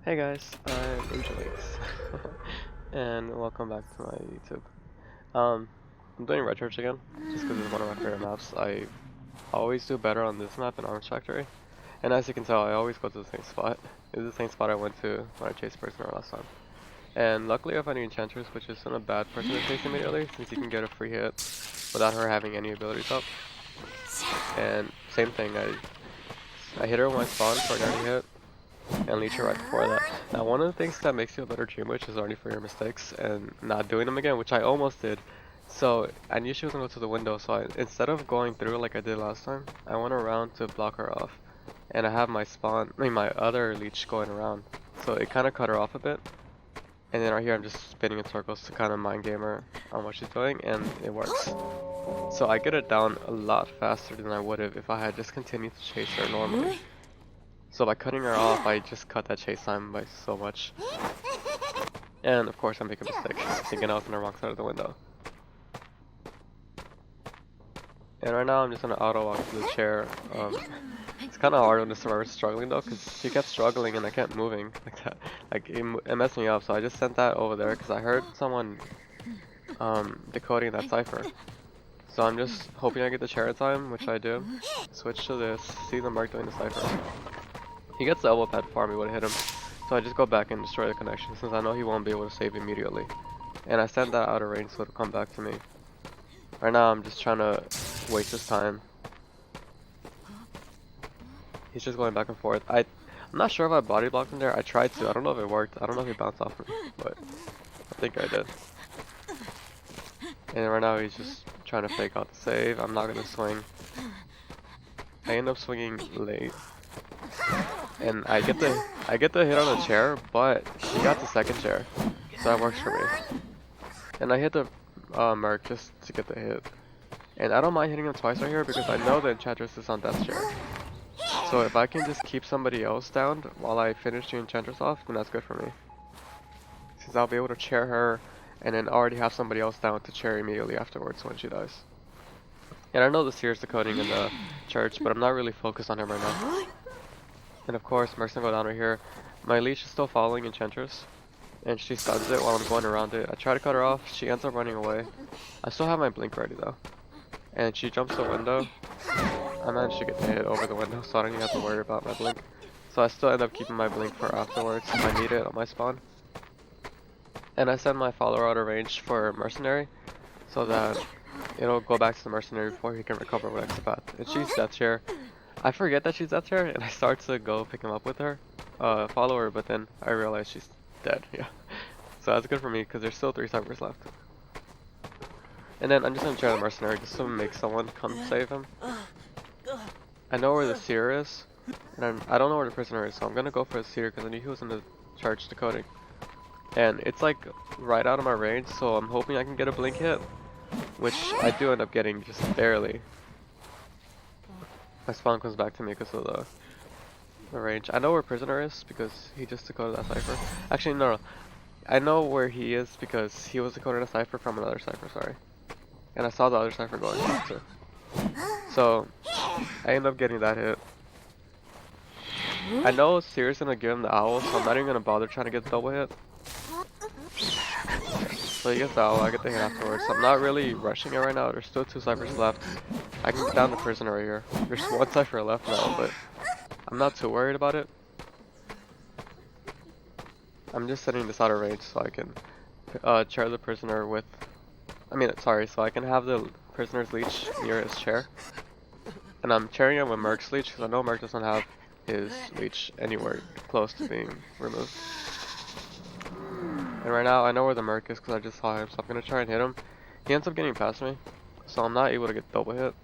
Hey guys, I'm Angeliques, and welcome back to my YouTube. Um, I'm doing Red Church again, just because it's one of my favorite maps. I always do better on this map than Arms Factory, and as you can tell, I always go to the same spot. It's the same spot I went to when I chased Prisoner last time. And luckily I found the Enchantress, which isn't a bad person to chase immediately, since you can get a free hit without her having any abilities up. And same thing, I hit her with my spawn for an early hit, and leech her right before that. Now, one of the things that makes you a better Dream Witch is learning from your mistakes and not doing them again, which I almost did. So I knew she was gonna go to the window, so instead of going through like I did last time, I went around to block her off. And I have my my other leech going around. So it kind of cut her off a bit. And then right here I'm just spinning in circles to kind of mind game her on what she's doing, and it works. So I get it down a lot faster than I would have if I had just continued to chase her normally. So by cutting her off, I just cut that chase time by so much. And of course I make a mistake, thinking I was on the wrong side of the window. And right now I'm just gonna auto walk to the chair. It's kind of hard when the server's struggling though, because she kept struggling and I kept moving like that. Like it messed me up, so I just sent that over there because I heard someone decoding that cipher. So I'm just hoping I get the chair in time, which I do. Switch to this, see the mark doing the cipher. He gets the elbow pad before me would have hit him, so I just go back and destroy the connection since I know he won't be able to save immediately. And I sent that out of range so it'll come back to me. Right now I'm just trying to waste his time. He's just going back and forth. I'm not sure if I body blocked him there. I tried to. I don't know if it worked. I don't know if he bounced off me, but I think I did. And right now he's just trying to fake out the save. I'm not gonna swing. I end up swinging late. And I get the hit on the chair, but he got the second chair, so that works for me. And I hit the Merc just to get the hit. And I don't mind hitting him twice right here because I know the Enchantress is on death chair. So if I can just keep somebody else down while I finish the Enchantress off, then that's good for me. Since I'll be able to chair her and then already have somebody else down to chair immediately afterwards when she dies. And I know the Seer's decoding in the church, but I'm not really focused on him right now. And of course, Merc's gonna go down right here. My leech is still following Enchantress, and she stuns it while I'm going around it. I try to cut her off, she ends up running away. I still have my blink ready though. And she jumps the window. I managed to get the hit over the window, so I don't even have to worry about my blink. So I still end up keeping my blink for afterwards if I need it on my spawn. And I send my follower out of range for Mercenary, so that it'll go back to the Mercenary before he can recover with Exopath. And she's death chair. I forget that she's death chair, and I start to go pick him up with her, follow her, but then I realize she's dead, yeah. So that's good for me, because there's still 3 ciphers left. And then I'm just gonna try the Mercenary just to make someone come save him. I know where the Seer is, and I don't know where the Prisoner is, so I'm gonna go for the Seer, because I knew he was in the church decoding. And it's like right out of my range, so I'm hoping I can get a blink hit, which I do end up getting just barely. My spawn comes back to me because of the range. I know where Prisoner is because he just decoded that cipher. Actually, no. I know where he is because he was decoding a cipher from another cipher, sorry. And I saw the other cipher going faster. So, I end up getting that hit. I know Seer's gonna give him the owl, so I'm not even gonna bother trying to get the double hit. So he gets the owl, I get the hit afterwards. I'm not really rushing it right now, there's still 2 ciphers left. I can get down the Prisoner right here. There's 1 cipher left now, but I'm not too worried about it. I'm just setting this out of range so I can chair the Prisoner with... so I can have the Prisoner's leech near his chair. And I'm chairing him with Merc's leech because I know Merc doesn't have his leech anywhere close to being removed. And right now I know where the Merc is because I just saw him, so I'm going to try and hit him. He ends up getting past me, so I'm not able to get double hit.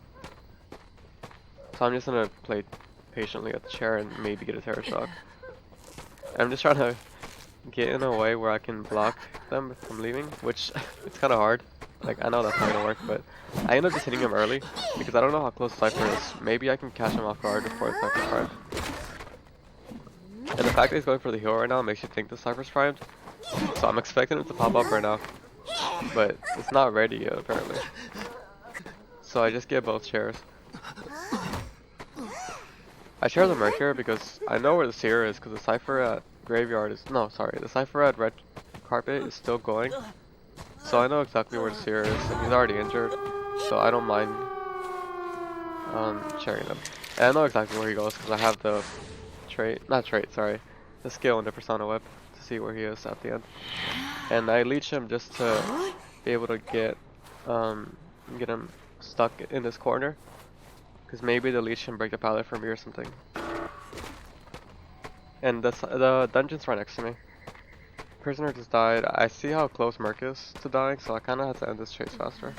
So I'm just gonna play patiently at the chair and maybe get a terror shock. And I'm just trying to get in a way where I can block them from leaving, which it's kind of hard. Like, I know that's not gonna work, but I end up just hitting him early because I don't know how close the Cypher is. Maybe I can catch him off guard before the Cypher's primed. And the fact that he's going for the heal right now makes you think the Cypher's primed. So I'm expecting him to pop up right now, but it's not ready yet apparently. So I just get both chairs. I share the Merc here because I know where the Seer is because the Cypher at graveyard is, no, sorry, the Cypher at red carpet is still going. So I know exactly where the Seer is, and he's already injured. So I don't mind sharing him. And I know exactly where he goes because I have the the skill in the Persona Whip to see where he is at the end. And I leech him just to be able to get him stuck in this corner. Because maybe the leech can break the pallet for me or something. And the dungeon's right next to me. Prisoner just died. I see how close Merc is to dying, so I kind of have to end this chase faster.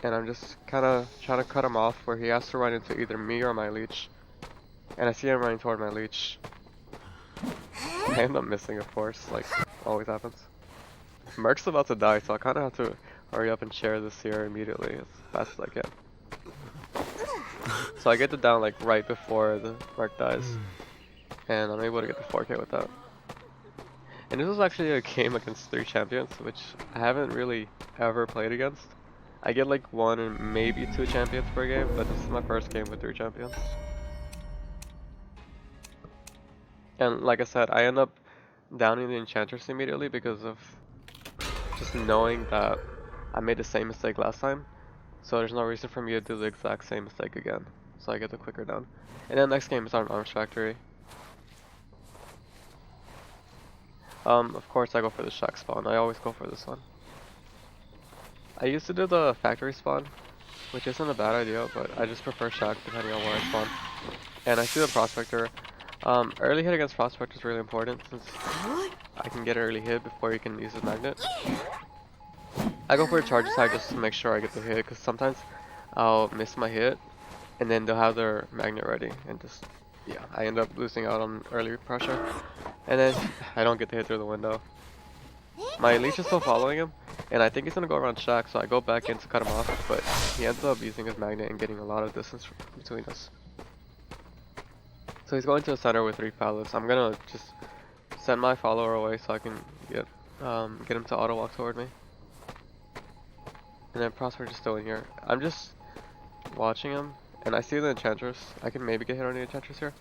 And I'm just kind of trying to cut him off where he has to run into either me or my leech. And I see him running toward my leech. I end up missing, of course, like always happens. Merc's about to die, so I kind of have to hurry up and share this here immediately as fast as I can. So I get the down like right before the Merc dies. And I'm able to get the 4K with that. And this was actually a game against 3 champions, which I haven't really ever played against. I get like 1 and maybe 2 champions per game, but this is my first game with 3 champions. And like I said, I end up downing the Enchantress immediately because of just knowing that I made the same mistake last time. So there's no reason for me to do the exact same mistake again. So I get the quicker down. And then next game is on Arms Factory. Of course I go for the shack spawn. I always go for this one. I used to do the factory spawn, which isn't a bad idea, but I just prefer shack depending on where I spawn. And I see the Prospector. Early hit against Prospector is really important since I can get an early hit before you can use his magnet. I go for a charge side just to make sure I get the hit, because sometimes I'll miss my hit and then they'll have their magnet ready and just, yeah, I end up losing out on early pressure. And then I don't get the hit through the window. My leech is still following him, and I think he's gonna go around shack, so I go back in to cut him off, but he ends up using his magnet and getting a lot of distance between us. So he's going to the center with 3 pallets. I'm gonna just send my follower away so I can get him to auto walk toward me. And then Prospector's still in here. I'm just watching him, and I see the Enchantress. I can maybe get hit on the Enchantress here.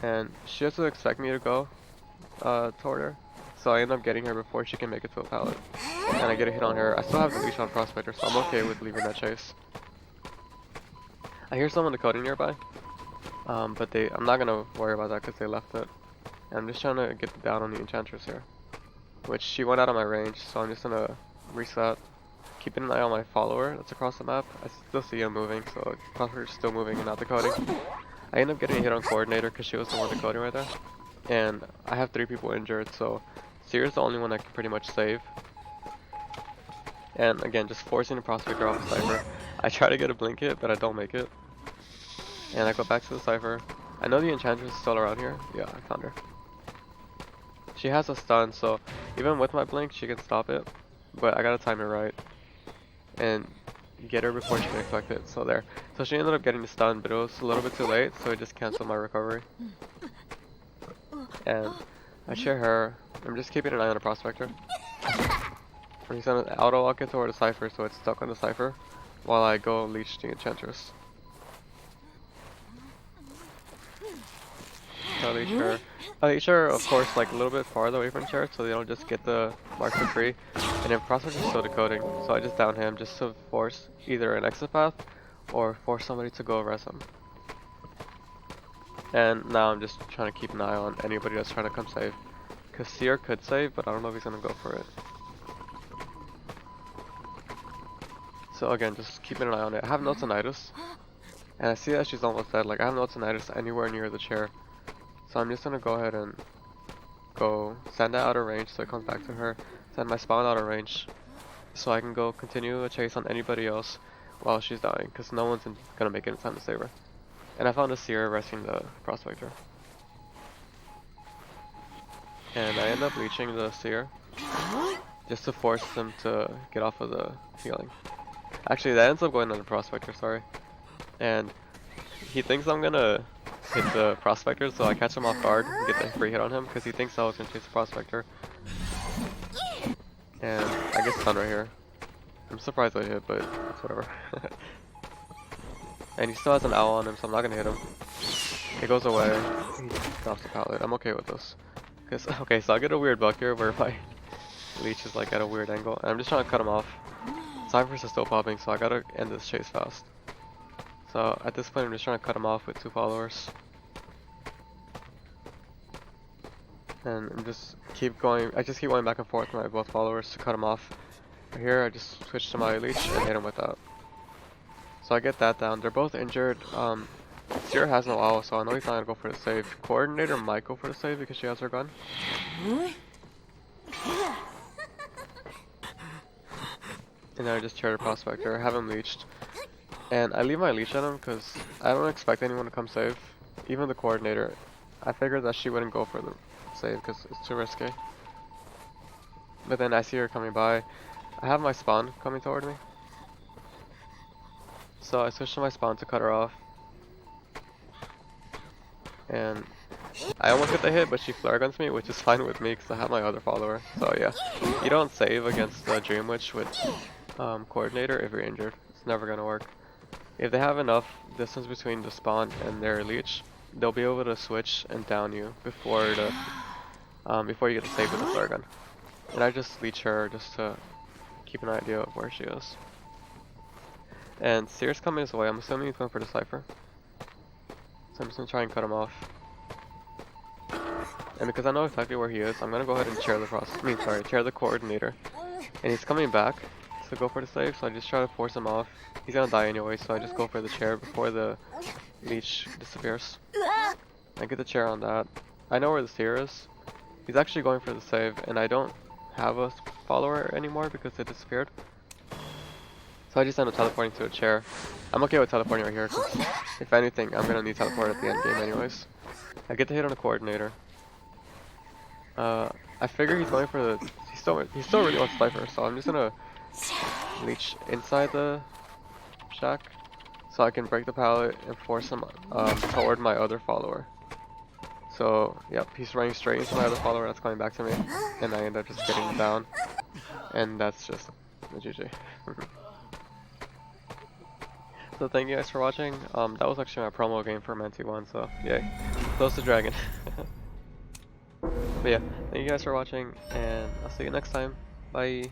And she doesn't expect me to go toward her, so I end up getting her before she can make it to a pallet. And I get a hit on her. I still have the leash on Prospector, so I'm okay with leaving that chase. I hear someone decoding nearby, but I'm not gonna worry about that because they left it. And I'm just trying to get down on the Enchantress here, which she went out of my range, so I'm just gonna reset. Keeping an eye on my follower that's across the map. I still see him moving, so Prospector's still moving and not decoding. I end up getting a hit on Coordinator because she was the one decoding right there. And I have 3 people injured, so Seer's the only one I can pretty much save. And again, just forcing the Prospector off the Cypher. I try to get a blink hit, but I don't make it. And I go back to the Cypher. I know the Enchantress is still around here. Yeah, I found her. She has a stun, so even with my blink, she can stop it. But I gotta time it right. And get her before she can expect it, so there. So she ended up getting the stun, but it was a little bit too late, so it just canceled my recovery. And I share her. I'm just keeping an eye on the Prospector. He's gonna auto walk it toward the Cypher, so it's stuck on the Cypher, while I go leech the Enchantress. So I leech her. I leech her, of course, like a little bit farther away from chair, so they don't just get the mark for free. And then Prospector is still decoding, so I just down him just to force either an exit path or force somebody to go res him. And now I'm just trying to keep an eye on anybody that's trying to come save. Because Seer could save, but I don't know if he's going to go for it. So again, just keeping an eye on it. I have no tinnitus, and I see that she's almost dead. Like, I have no tinnitus anywhere near the chair. So I'm just going to go ahead and go send that out of range so it comes back to her. Send my spawn out of range so I can go continue a chase on anybody else while she's dying, because no one's going to make it in time to save her. And I found a Seer resting the Prospector. And I end up leeching the Seer just to force them to get off of the healing. Actually, that ends up going on the Prospector, sorry. And he thinks I'm gonna hit the Prospector, so I catch him off guard and get the free hit on him because he thinks I was gonna chase the Prospector. And I get stunned right here. I'm surprised I hit, but it's whatever. And he still has an owl on him, so I'm not gonna hit him. It goes away. He drops the pallet. I'm okay with this. Okay, so I get a weird bug here where my leech is like at a weird angle, and I'm just trying to cut him off. Cyphers are still popping, so I gotta end this chase fast. So at this point, I'm just trying to cut him off with 2 followers. And I'm just keep going. I just keep going back and forth with my both followers to cut him off. Right here, I just switch to my leech and hit him with that. So I get that down. They're both injured. Sierra has no owl, so I know he's not gonna go for the save. Coordinator might go for the save because she has her gun. And then I just chair the prospector, have him leeched. And I leave my leech on him because I don't expect anyone to come save. Even the coordinator. I figured that she wouldn't go for the save because it's too risky. But then I see her coming by. I have my spawn coming toward me. So I switch to my spawn to cut her off. And I almost get the hit, but she flare guns me, which is fine with me because I have my other follower. So yeah, you don't save against the Dream Witch with coordinator if you're injured. It's never gonna work. If they have enough distance between the spawn and their leech, they'll be able to switch and down you before you get to save with the flare gun. And I just leech her just to keep an idea of where she is. And Seer's coming his way. I'm assuming he's going for the Cypher. So I'm just gonna try and cut him off. And because I know exactly where he is, I'm gonna go ahead and chair the coordinator. And he's coming back to go for the save, so I just try to force him off. He's gonna die anyway, so I just go for the chair before the leech disappears. I get the chair on that. I know where the Seer is. He's actually going for the save, and I don't have a follower anymore because it disappeared. So I just end up teleporting to a chair. I'm okay with teleporting right here, because if anything, I'm gonna need teleport at the end game anyways. I get to hit on the coordinator. I figure he's going for the... He still really wants Cypher, so I'm just gonna leech inside the shack so I can break the pallet and force him toward my other follower. So, yep, he's running straight into my other follower that's coming back to me, and I end up just getting him down, and that's just the GG. So thank you guys for watching. That was actually my promo game for Menti 1, so yay. Close the dragon. But yeah, thank you guys for watching, and I'll see you next time. Bye.